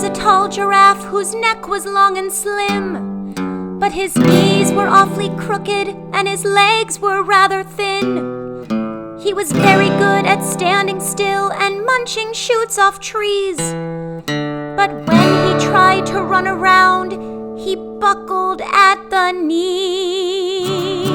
a tall giraffe whose neck was long and slim, but his knees were awfully crooked and his legs were rather thin. He was very good at standing still and munching shoots off trees, but when he tried to run around, he buckled at the knees.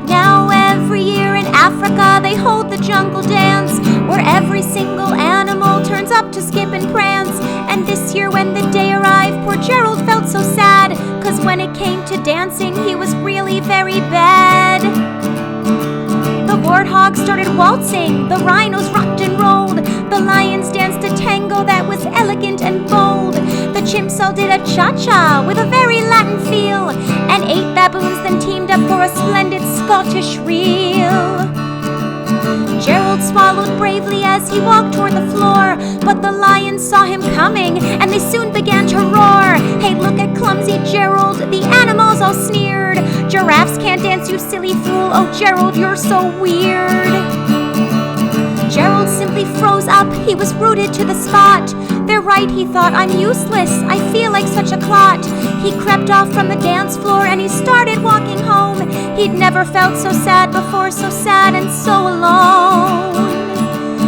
Now every year in Africa they hold the jungle dance, where every single animal turns up to skip and prance. And this year when the day arrived, poor Gerald felt so sad, 'cause when it came to dancing, he was really very bad. The warthogs started waltzing, the rhinos rocked and rolled, the lions danced a tango that was elegant and bold, the chimps all did a cha-cha with a very Latin feel, and 8 baboons then teamed up for a splendid Scottish reel. Gerald swallowed bravely as he walked toward the floor, but the lions saw him coming and they soon began to roar. Hey, look at clumsy Gerald, the animals all sneered. Giraffes can't dance, you silly fool, oh Gerald, you're so weird. Gerald simply froze up, he was rooted to the spot. They're right, he thought, I'm useless, I feel like such a clot. He crept off from the dance floor and he started walking home. He'd never felt so sad before, so sad and so alone.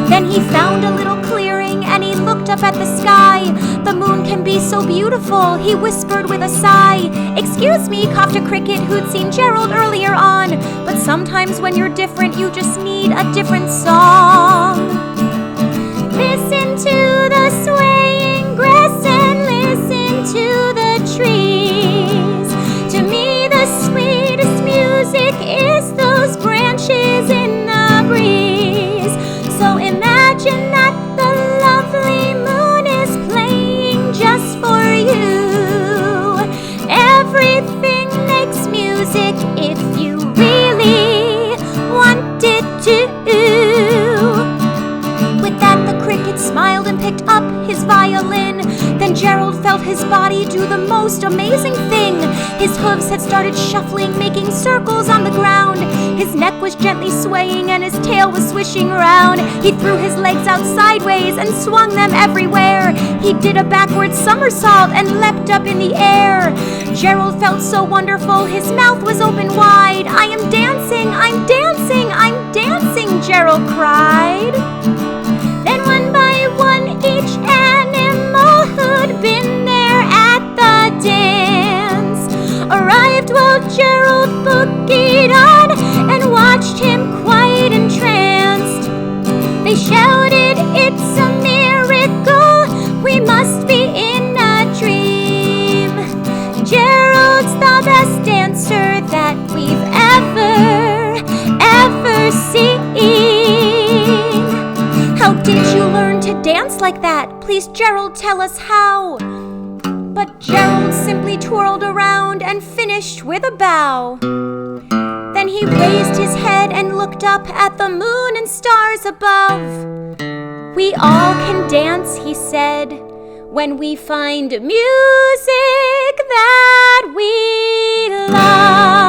Then he found a little clearing and he looked up at the sky. The moon can be so beautiful, he whispered with a sigh. Excuse me, coughed a cricket who'd seen Gerald earlier on, but sometimes when you're different, you just need a different song. Listen to the swaying grass and listen to the trees. To me the sweetest music is those branches in the breeze. So imagine that the lovely moon is playing just for you. Everything makes music if you really want it to. With that the cricket smiled and picked up his violin. Then Gerald felt his body do the most amazing thing. His hooves had started shuffling, making circles on the ground. His neck was gently swaying and his tail was swishing round. He threw his legs out sideways and swung them everywhere. He did a backward somersault and leapt up in the air. Gerald felt so wonderful, his mouth was open wide. I am dancing, I'm dancing, I'm dancing, Gerald cried. Then one by one each animal who'd been there at the dance arrived while Gerald boogied on and watched him quite entranced. They shouted, it's a miracle, we must be in a dream. Gerald's the best dancer that we've ever seen. How did you learn to dance like that? Please, Gerald, tell us how. But Gerald simply twirled around and finished with a bow. Then he raised his head and looked up at the moon and stars above. We all can dance, he said, when we find music that we love.